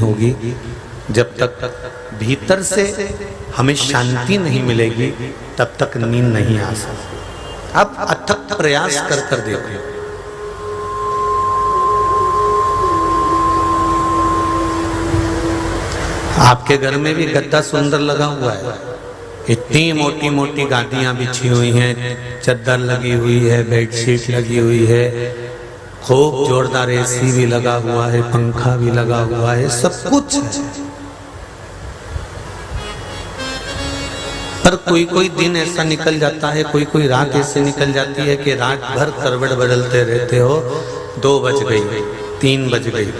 होगी जब तक भीतर से हमें शांति नहीं मिलेगी, तब तक नींद नहीं आ सकती। अब अथक प्रयास कर कर देखो। आपके घर में भी गद्दा सुंदर लगा हुआ है, इतनी मोटी मोटी गादियां बिछी हुई हैं, चद्दर लगी हुई है, बेडशीट लगी हुई है, खूब जोरदार एसी भी लगा हुआ है, पंखा भी लगा हुआ है, सब कुछ है। पर कोई कोई दिन ऐसा निकल जाता है, कोई कोई रात ऐसे निकल जाती है कि रात भर करवट बदलते रहते हो। 2 बज गई, 3 बज गई,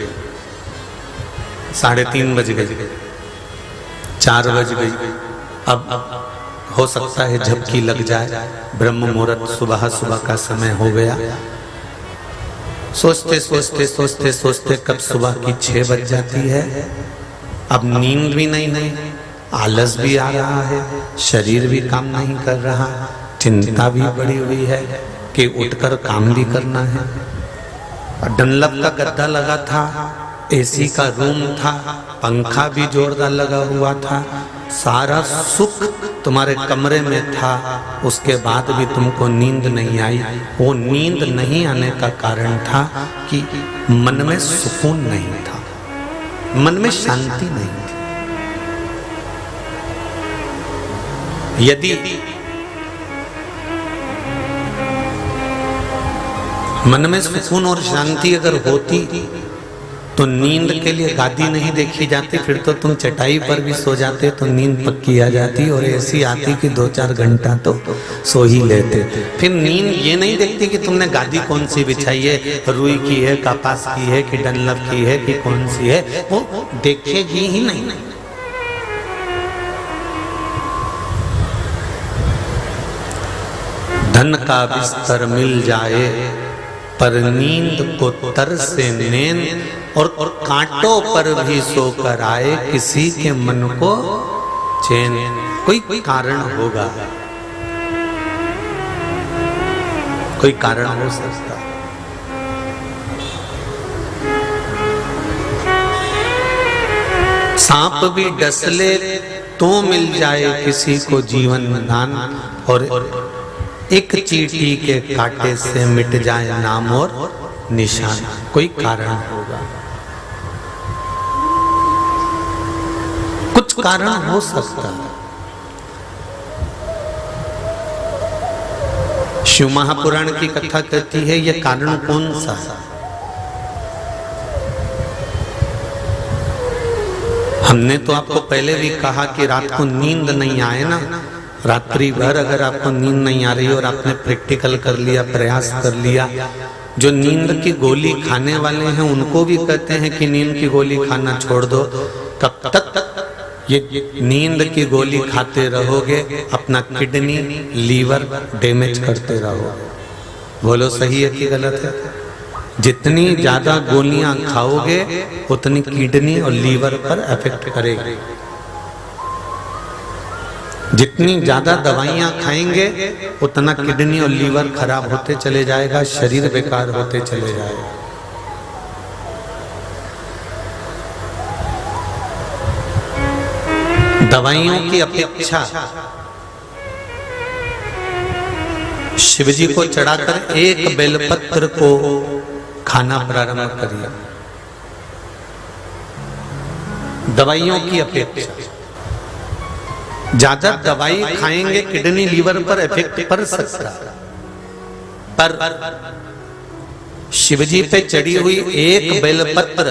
3:30 बज गई, 4 बज गई। अब हो सकता है झपकी लग जाए, ब्रह्म मुहूर्त सुबह सुबह का समय हो गया। सोचते सोचते सोचते सोचते कब सुबह की 6 बज जाती है। अब नींद भी नहीं, आलस भी आ रहा है, शरीर भी काम नहीं कर रहा, चिंता भी बढ़ी हुई है कि उठकर काम भी करना है। और डनलप का गद्दा लगा था, एसी का रूम था, पंखा भी जोरदार लगा हुआ था, सारा सुख तुम्हारे कमरे में था, उसके बाद भी तुमको नींद नहीं आई। वो नींद नहीं आने का कारण था कि मन में सुकून नहीं था, मन में शांति नहीं थी। यदि मन में सुकून और शांति अगर होती तो नींद के लिए गादी नहीं देखी जाती, फिर तो तुम चटाई पर भी सो जाते तो नींद पक्की आ जाती, और ऐसी आती कि 2-4 घंटा तो सो ही लेते। फिर नींद ये नहीं देखती कि तुमने गादी कौन सी बिछाई है, रुई की है, कपास की है कि डनलप की है कि कौन सी है, वो देखेगी ही नहीं। धन का बिस्तर मिल जाए पर नींद को तरसे नैन, और कांटों पर भी सोकर आए किसी के मन को चैन। कोई कारण होगा, कोई कारण हो सकता। सांप भी डस ले तो मिल जाए किसी को जीवन दान, और एक चींटी के कांटे से मिट जाए नाम और निशान। कोई कारण होगा, कुछ कारण हो सकता है। शिव महापुराण की कथा कहती है, यह कारण कौन सा? हमने तो आपको पहले भी कहा कि रात को नींद नहीं आए ना, रात्रि भर अगर आपको नींद नहीं आ रही और आपने प्रैक्टिकल कर लिया, प्रयास कर लिया, जो नींद की गोली खाने वाले हैं उनको भी कहते हैं कि नींद की गोली खाना छोड़ दो। कब तक ये नींद की गोली खाते रहोगे, अपना किडनी लीवर डैमेज करते रहोगे। बोलो सही है कि गलत है? जितनी ज्यादा गोलियां खाओगे उतनी किडनी और लीवर पर इफेक्ट करेगी। जितनी ज्यादा दवाइयां खाएंगे उतना किडनी और लीवर खराब होते चले जाएगा, शरीर बेकार होते चले जाएगा। दवाइयों की अपेक्षा शिवजी को चढ़ाकर एक बेलपत्र को खाना प्रारंभ करिए। दवाइयों की अपेक्षा ज्यादा दवाई खाएंगे किडनी लीवर पर इफेक्ट पड़ सकता, पर शिवजी पे चढ़ी हुई एक बेलपत्र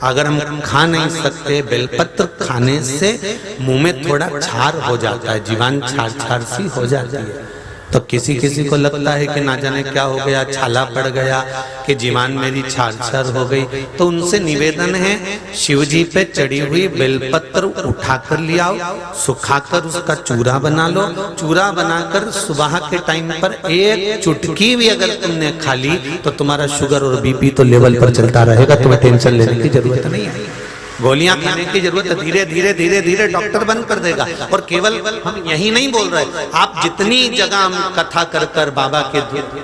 अगर हम खा नहीं सकते, बेलपत्र खाने से मुंह में थोड़ा छार हो जाता है, जीवान छार छार सी हो जाती है। तो किसी किसी को लगता है कि ना जाने क्या हो गया, छाला पड़ गया, कि जीवान मेरी छार छार हो गई। तो उनसे निवेदन है, शिवजी पे चढ़ी हुई बेलपत्र उठाकर ले आओ, सुखाकर उसका चूरा बना लो। चूरा बनाकर सुबह के टाइम पर एक चुटकी भी अगर तुमने खा ली तो तुम्हारा शुगर और बीपी तो लेवल पर चलता रहेगा, तुम्हें टेंशन लेने की जरूरत नहीं है। गोलियां खाने की जरूरत है, धीरे धीरे धीरे धीरे डॉक्टर बंद कर देगा। और केवल हम यही नहीं बोल रहे, आप जितनी जगह हम कथा कर कर बाबा के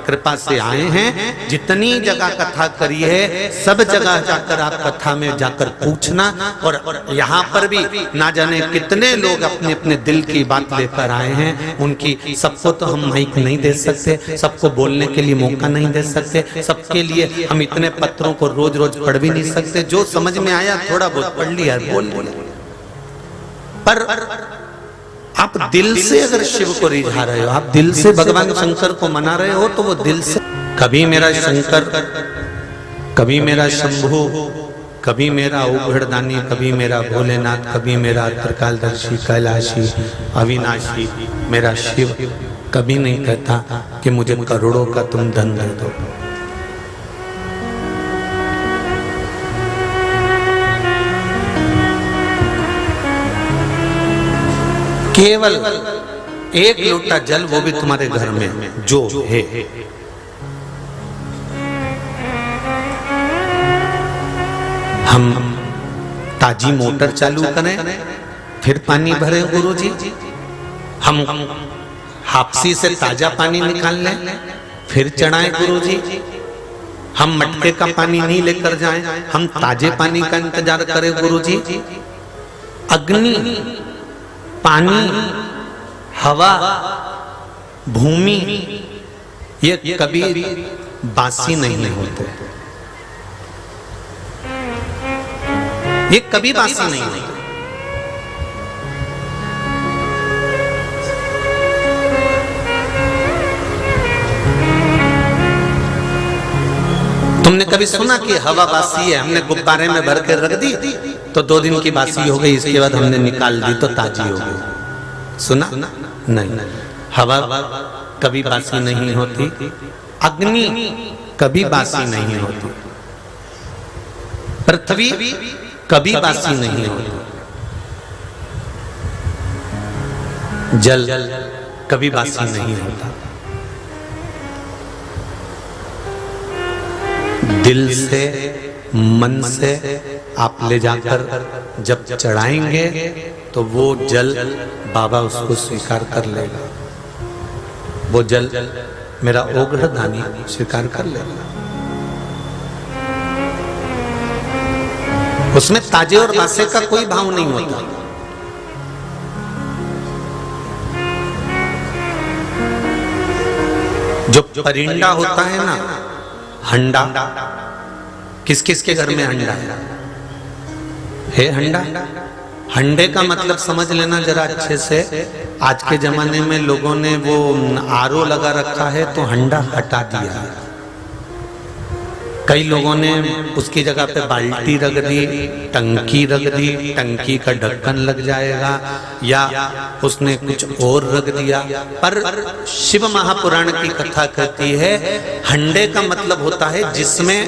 कृपा से आए हैं, जितनी जगह कथा करी है, सब जगह जाकर आप कथा में जाकर पूछना। और यहाँ पर भी ना जाने कितने लोग अपने अपने दिल की बात लेकर आए हैं। उनकी सबको तो हम माइक नहीं दे सकते, सबको बोलने के लिए मौका नहीं दे सकते, सबके लिए हम इतने पत्रों को रोज रोज पढ़ भी नहीं सकते। जो समझ में आया थोड़ा बहुत पढ़ लिया, बोल लिया। पर आप दिल से अगर शिव को रिझा रहे हो, आप दिल से भगवान शंकर को मना रहे हो, तो वो दिल से कभी मेरा शंकर, कभी मेरा शंभु, कभी मेरा उघड़दानी, कभी मेरा भोलेनाथ, कभी मेरा त्रिकालदर्शी, कैलाशी, अविनाशी, मेरा शिव कभी नहीं कहता कि मुझे करोड़ों का तुम धन दे दो। केवल एक लोटा जल, वो भी तुम्हारे घर में जो है। हम ताजी मोटर चालू करें, फिर पानी भरे गुरुजी। हम हापसी से ताजा पानी निकाल लें, फिर चढ़ाएं गुरुजी। हम मटके का पानी नहीं लेकर जाएं, हम ताजे पानी का इंतजार करें गुरुजी। अग्नि, पानी, हवा, भूमि, ये कभी बासी नहीं होते, ये कभी बासी नहीं होते। तुमने कभी सुना कि हवा बासी है, हमने गुब्बारे में भर के रख दी तो 2 दिन की बासी हो गई, इसके बाद हमने निकाल दी तो ताजी हो गई? सुना? नहीं। हवा कभी बासी नहीं होती, अग्नि कभी बासी नहीं होती, पृथ्वी कभी बासी नहीं होती, जल कभी बासी नहीं होता। दिल से, मन से आप ले जाकर जब चढ़ाएंगे तो वो जल बाबा उसको स्वीकार कर लेगा। वो जल मेरा ओघड़दानी स्वीकार कर लेगा। उसमें ताजे और बासे का कोई भाव नहीं होता। जो परिंदा होता है ना, हंडा, किस किस के घर में हंडा है? हंडा, हंडे का मतलब समझ लेना जरा अच्छे से। आज के जमाने में लोगों ने वो आरओ लगा रखा है तो हंडा हटा दिया है। कई लोगों ने उसकी जगह पे बाल्टी रख दी, टंकी रख दी, टंकी का ढक्कन लग जाएगा, या उसने कुछ और रख दिया। पर शिव महापुराण की कथा कहती है हंडे का मतलब होता है जिसमें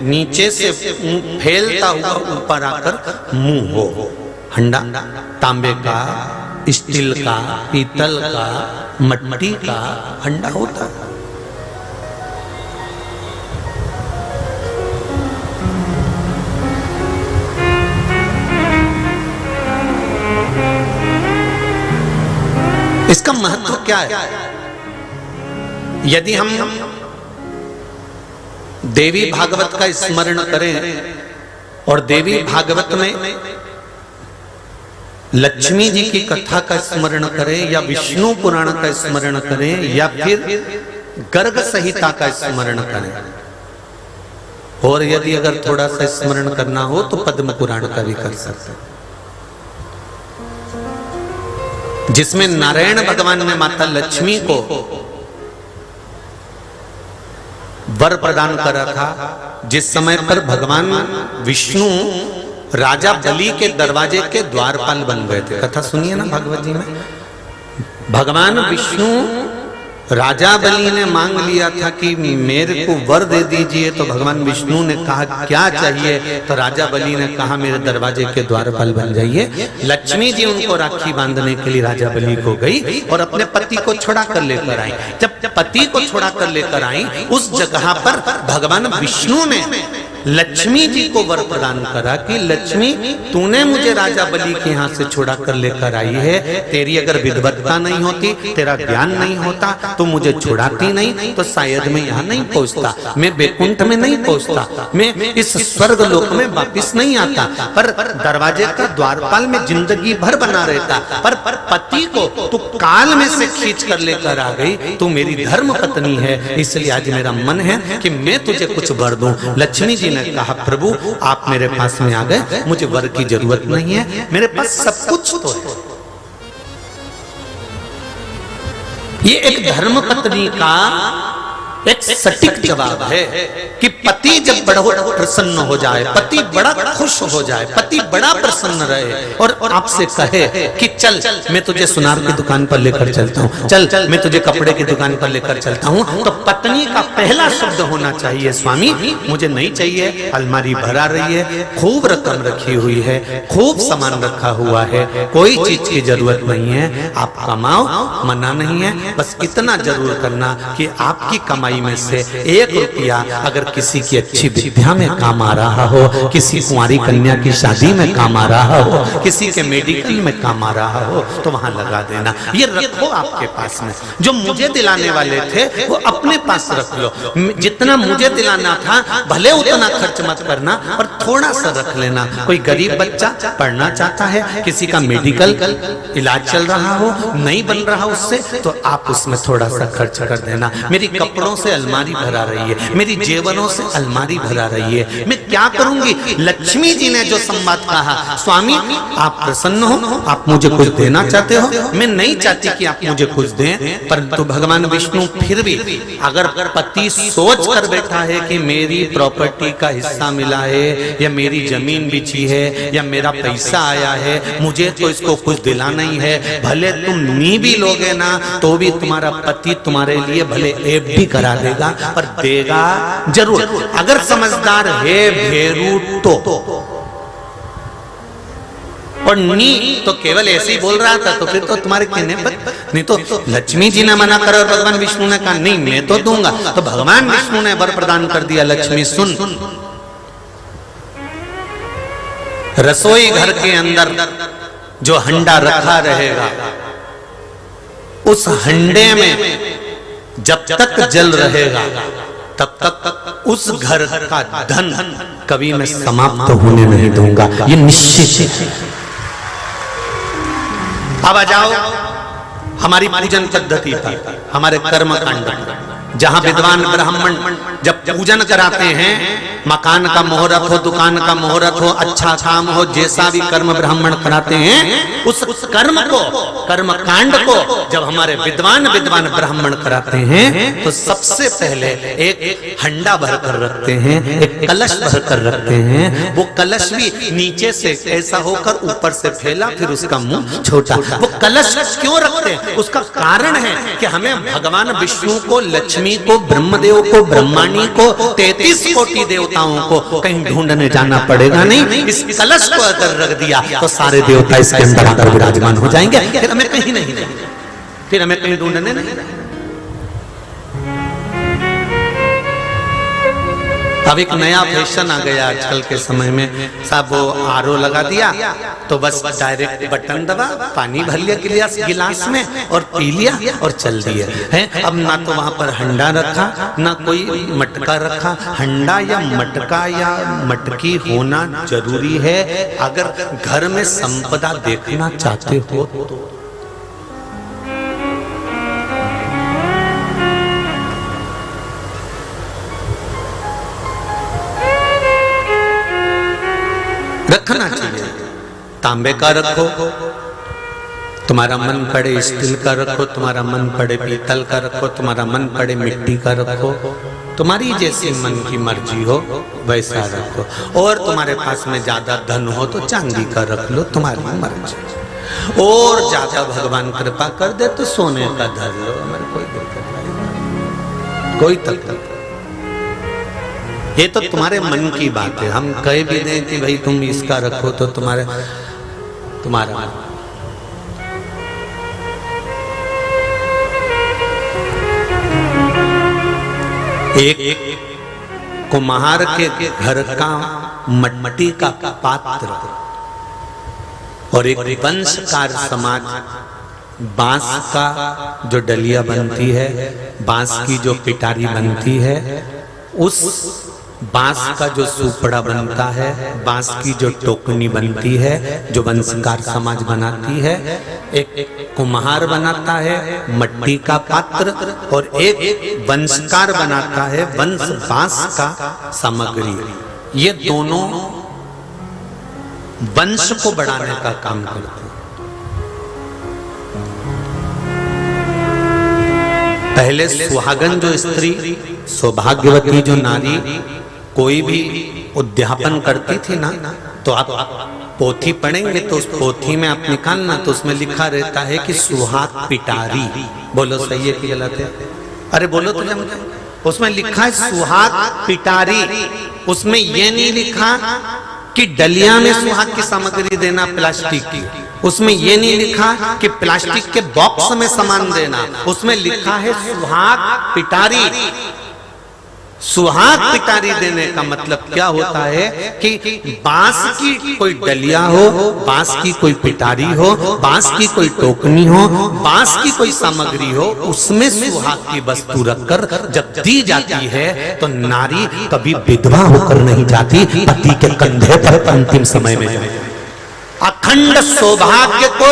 नीचे से फैलता हुआ ऊपर आकर मुंह हो। हंडा तांबे का, स्टील का, पीतल का, मट्टी का हंडा होता है। इसका महत्व क्या है? यदि हम देवी भागवत का स्मरण करें और देवी भागवत में लक्ष्मी जी की कथा का स्मरण करें, या विष्णु पुराण का स्मरण करें, या फिर गर्ग संहिता का स्मरण करें, और यदि अगर थोड़ा सा स्मरण करना हो तो पद्म पुराण का भी कर सकते हैं, जिसमें नारायण भगवान ने माता लक्ष्मी को वर प्रदान करा था। जिस समय पर भगवान विष्णु राजा बलि के दरवाजे के द्वारपाल बन गए थे। कथा सुनिए ना भागवत जी में, भगवान विष्णु राजा बलि ने मांग लिया था कि मेरे को वर दे दीजिए, तो भगवान विष्णु ने कहा क्या चाहिए? तो राजा बलि ने कहा मेरे दरवाजे के द्वारपाल बन जाइए। लक्ष्मी जी उनको राखी बांधने के लिए राजा बलि को गई और अपने पति को छुड़ा कर लेकर आई। जब पति को छुड़ा कर लेकर आई, उस जगह पर भगवान विष्णु ने लक्ष्मी जी को वर प्रदान करा कि लक्ष्मी तूने मुझे राजा बलि के यहाँ से छुड़ा कर लेकर आई है, तेरी अगर विद्वत्ता नहीं होती, तेरा ज्ञान नहीं होता, तो मुझे छुड़ाती नहीं, तो शायद मैं यहाँ नहीं पहुंचता, मैं बैकुंठ में नहीं पहुंचता, मैं इस स्वर्ग लोक में वापिस नहीं आता। पर दरवाजे का द्वारपाल में जिंदगी भर बना रहता, पर पति को तू काल में से खींच कर लेकर आ गई, तू मेरी धर्म पत्नी है, इसलिए आज मेरा मन है कि मैं तुझे कुछ वर दूं। लक्ष्मी जी ने कहा प्रभु आप मेरे पास में आ गए, मुझे वर की जरूरत नहीं है, मेरे पास सब कुछ तो है। ये एक धर्म पत्नी का एक सटीक जवाब है कि पति जब बड़ा प्रसन्न हो जाए, पति बड़ा खुश हो जाए, पति बड़ा प्रसन्न रहे और आपसे कहे कि चल मैं तुझे सुनार की दुकान पर लेकर चलता हूँ, चल मैं तुझे कपड़े की दुकान पर लेकर चलता हूँ, तो पत्नी का पहला शब्द होना चाहिए स्वामी मुझे नहीं चाहिए, अलमारी भरा रही है, खूब रकम रखी हुई है, खूब सामान रखा हुआ है, कोई चीज की जरूरत नहीं है, आप कमाओ, मना नहीं है, बस इतना जरूर करना कि आपकी कमाई में से 1 रुपया अगर किसी की अच्छी विद्या में काम आ रहा हो, किसी कुंवारी कन्या की शादी में काम आ रहा हो, किसी के मेडिकल में काम आ रहा हो, तो वहां लगा देना। ये रखो आपके पास में, जो मुझे दिलाने वाले थे वो अपने पास रख लो, जितना मुझे दिलाना था भले उतना खर्च मत करना और थोड़ा सा रख लेना। कोई गरीब बच्चा पढ़ना चाहता है, किसी का मेडिकल इलाज चल रहा हो, नहीं बन रहा उससे, तो आप उसमें थोड़ा सा खर्च कर देना। मेरी कपड़ों से अलमारी भरा रही है, मेरी जेवरों से अलमारी भरा रही है, मैं क्या करूंगी? लक्ष्मी जी ने जो संवाद कहा, स्वामी आप प्रसन्न हो, आप मुझे कुछ देना चाहते हो, मैं नहीं चाहती कि आप मुझे कुछ दें, परंतु भगवान विष्णु फिर भी अगर पति सोच कर बैठा है कि मेरी प्रॉपर्टी का हिस्सा मिला है या मेरी जमीन बिची है या मेरा पैसा आया है, मुझे तो इसको कुछ दिला नहीं है, भले तुम नी भी लोगे ना तो भी तुम्हारा पति तुम्हारे लिए भले ऐब भी करा देगा पर देगा जरूर। अगर समझदार है भेरू तो, और नी तो केवल ऐसे ही बोल रहा था तो फिर तो तुम्हारे कहने पर, नहीं तो लक्ष्मी जी ने मना करा और भगवान विष्णु ने कहा नहीं मैं तो दूंगा, तो भगवान विष्णु ने वर प्रदान कर दिया, लक्ष्मी सुन, रसोई घर के अंदर जो हंडा रखा रहेगा उस हंडे में जब तक जल रहेगा तब तक उस घर का धन कभी मैं समाप्त होने नहीं दूंगा, ये निश्चित है। अब आ जाओ हमारी पूजन पद्धति पर, हमारे कर्म कांड पर, जहां विद्वान ब्राह्मण जब पूजन कराते हैं, मकान का मुहूर्त हो, दुकान का मुहूर्त हो, अच्छा काम हो, जैसा भी कर्म ब्राह्मण कराते हैं, उस कर्म को, कर्म कांड को जब हमारे विद्वान ब्राह्मण कराते हैं तो सबसे पहले एक हंडा भरकर रखते हैं, एक कलश भरकर रखते हैं। वो कलश भी नीचे से ऐसा होकर ऊपर से फैला, फिर उसका मुंह छोटा। वो कलश क्यों रखते हैं? उसका कारण है कि हमें भगवान विष्णु को, लक्ष्मी को, ब्रह्मदेव को, ब्रह्माणी को, 33 कोटि देवताओं को कहीं ढूंढने जाना पड़ेगा नहीं। इस कलश को अगर रख दिया तो सारे देवता इसके अंदर आकर विराजमान हो जाएंगे, फिर हमें कहीं नहीं, फिर हमें कहीं ढूंढने नहीं। अब एक नया फैशन आ गया आजकल के समय में, साहब वो आरओ लगा दिया तो बस डायरेक्ट बटन दबा, पानी भर लिया गिलास में और पी लिया और चल दिया है। अब ना तो वहां पर हंडा रखा, ना कोई मटका रखा। हंडा या मटका या मटकी होना जरूरी है अगर घर में संपदा देखना चाहते हो तो। रखना चाहिए। तांबे का रखो, तुम्हारा मन पड़े स्टील का रखो, तुम्हारा मन पड़े पीतल का रखो, तुम्हारा मन पड़े मिट्टी का रखो, तुम्हारी जैसी मन की मर्जी हो वैसा रखो। और तुम्हारे पास में ज्यादा धन हो तो चांदी का रख लो, तुम्हारी मर्जी। और ज्यादा भगवान कृपा कर दे तो सोने का धर लो, हमें कोई दिक्कत नहीं, कोई तकलीफ। ये तो तुम्हारे मन की बात है। हम कह भी दें कि भाई तुम इसका रखो तो तुम्हारा एक कुम्हार के घर का मट्टी का पात्र और एक वंशकार समाज बांस का जो डलिया बनती है, बांस की जो पिटारी बनती है, उस बांस का जो सुपड़ा बनता है, बांस की जो टोकनी बनती है, जो वंशकार समाज बनाती है, एक कुम्हार बनाता है मट्टी का पात्र और एक वंशकार बनाता है वंश बांस का सामग्री। ये दोनों वंश को बढ़ाने का काम करते हैं। पहले सुहागन जो स्त्री, सौभाग्यवती जो नारी कोई भी उद्यापन करती थी ना, तो आप पोथी पढ़ेंगे तो उस पोथी में आप निकालना तो उसमें लिखा रहता है कि सुहाग पिटारी। बोलो सही है कि गलत है? अरे बोलो तो जम। उसमें लिखा है सुहाग पिटारी, उसमें यह नहीं लिखा कि डलिया में सुहाग की सामग्री देना प्लास्टिक की, उसमें यह नहीं लिखा कि प्लास्टिक के बॉक्स में सामान देना, उसमें लिखा है सुहाग पिटारी। सुहाग पिटारी देने का मतलब क्या होता है कि बांस की कोई डलिया हो, बांस की कोई पिटारी हो, बांस की कोई टोकनी हो, बांस की कोई सामग्री हो, उसमें सुहाग की वस्तु रखकर जब दी जाती है तो नारी कभी विधवा होकर नहीं जाती, पति के कंधे पर अंतिम समय में जाती। अखंड सौभाग्य को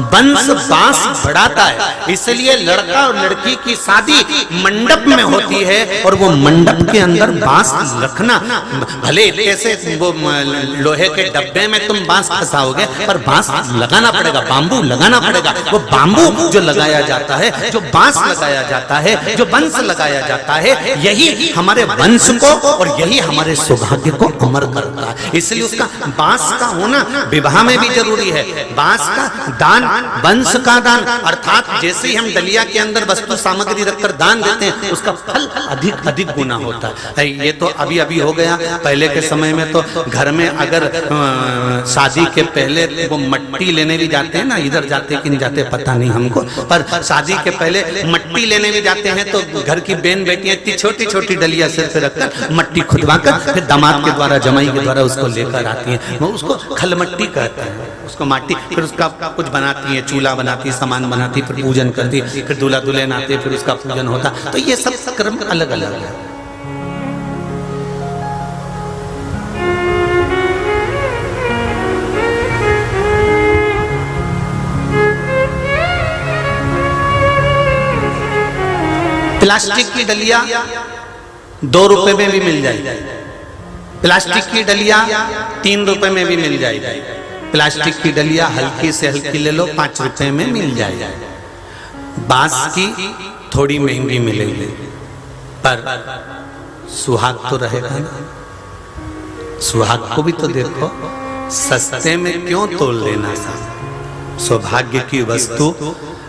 वंश बांस बढ़ाता है। इसलिए लड़का और लड़की की शादी मंडप में होती है और वो मंडप के अंदर बांस रखना, भले कैसे वो लोहे के डब्बे में तुम बांस फंसाओगे, पर बांस लगाना पड़ेगा, बांबू लगाना पड़ेगा। वो बांबू जो लगाया जाता है, जो बांस लगाया जाता है, जो वंश लगाया जाता है, यही हमारे वंश को और यही हमारे सौभाग्य को अमर करता है। इसलिए उसका बांस का होना विवाह में भी जरूरी है। बांस का दान, वंश का दान, अर्थात जैसे ही हम डलिया के अंदर वस्तु सामग्री रखकर दान देते हैं उसका फल अधिक अधिक गुना होता है। ये तो अभी अभी हो गया। पहले के समय में तो घर में अगर शादी के पहले वो मट्टी लेने भी जाते हैं ना, इधर जाते कि नहीं जाते पता नहीं हमको, पर शादी के पहले मट्टी लेने भी जाते हैं तो घर की बहन बेटियां इतनी छोटी छोटी डलिया सिर पे रखकर मट्टी खुदवाकर फिर दामाद के द्वारा, जमाई के द्वारा उसको लेकर आती हैं। वो उसको खलमट्टी कहते हैं, उसको माटी, फिर उसका कुछ बनाती है, चूल्हा बनाती, सामान बनाती, फिर पूजन करती, फिर दूल्हा दुल्हन आते, फिर उसका पूजन होता। तो ये सब क्रम अलग अलग है। प्लास्टिक की डलिया 2 रुपए में भी मिल जाएगी, प्लास्टिक की डलिया 3 रुपए में भी मिल जाएगी, प्लास्टिक की डलिया हल्की से हल्की ले लो 5 रुपए में मिल जाएगी। बांस की थोड़ी महंगी मिलेगी, पर सुहाग तो रहेगा ना। सुहाग को भी तो देखो, सस्ते में क्यों तोल लेना सौभाग्य की वस्तु।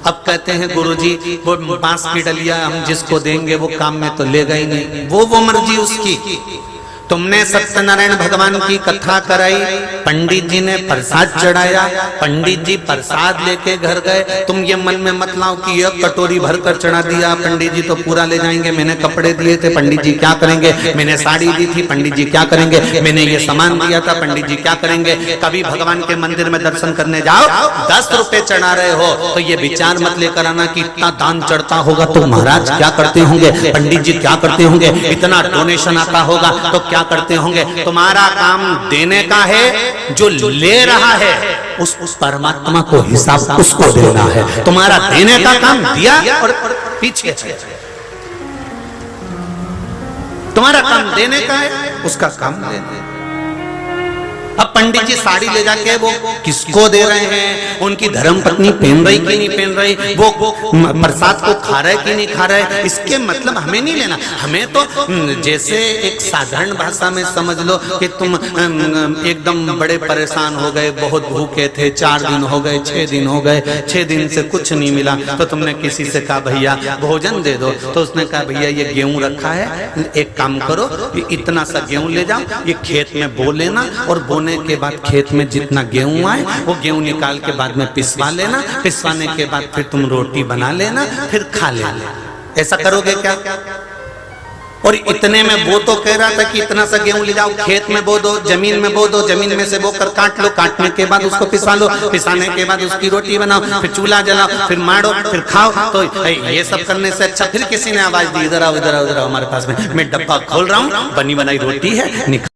अब कहते हैं गुरुजी वो बांस की डलिया हम जिसको देंगे वो काम में तो लेगा ही नहीं, वो मर्जी उसकी। तुमने सत्यनारायण भगवान की कथा कराई, पंडित जी ने प्रसाद चढ़ाया, पंडित जी प्रसाद लेके घर गए, तुम ये मन में मत लाओ कि यह कटोरी भरकर चढ़ा दिया, पंडित जी तो पूरा ले जाएंगे, मैंने कपड़े दिए थे पंडित जी क्या करेंगे, मैंने साड़ी दी थी पंडित जी क्या करेंगे, मैंने ये सामान दिया था पंडित जी क्या करेंगे। कभी भगवान के मंदिर में दर्शन करने जाओ 10 रुपए चढ़ा रहे हो तो ये विचार मत लेकर आना कि इतना दान चढ़ता होगा तो महाराज क्या करते होंगे, पंडित जी क्या करते होंगे, इतना डोनेशन आता होगा तो क्या करते होंगे। तुम्हारा काम देने का है, जो ले रहा है उस परमात्मा को हिसाब उसको देना है। तुम्हारा देने का काम दिया और पीछे तुम्हारा काम देने का है, उसका काम देना। अब पंडित जी साड़ी ले जाके वो किसको दे रहे हैं, उनकी धर्मपत्नी पहन रही कि नहीं पहन रही, वो प्रसाद को खा रहे कि नहीं खा रहे, इसके मतलब हमें नहीं लेना। हमें तो जैसे एक साधारण भाषा में समझ लो कि तुम एकदम बड़े परेशान हो गए, बहुत भूखे थे, 4 दिन हो गए, 6 दिन हो गए, 6 दिन से कुछ नहीं मिला, तो तुमने किसी से कहा भैया भोजन दे दो, तो उसने कहा भैया ये गेहूं रखा है, एक काम करो इतना सा गेहूं ले जाओ, ये खेत में बो लेना और बोने के बाद खेत में जितना गेहूं आए वो गेहूं निकाल के बाद में पिसवा लेना, पिसवाने के बाद फिर तुम रोटी बना लेना, फिर खा लेना। ऐसा करोगे क्या? और इतने में वो तो कह रहा था कि इतना सा गेहूं ले जाओ, खेत में बो दो, जमीन में बो दो, जमीन में से बो कर काट लो, काटने के बाद उसको पिसा लो, पिसाने के बाद उसकी रोटी बनाओ, फिर चूल्हा जलाओ, फिर मारो, फिर खाओ। तो ये सब करने से अच्छा फिर किसी ने आवाज दी, इधर आओ इधर आओ इधर आओ हमारे पास में, मैं डब्बा खोल रहा हूँ, बनी बनाई रोटी है,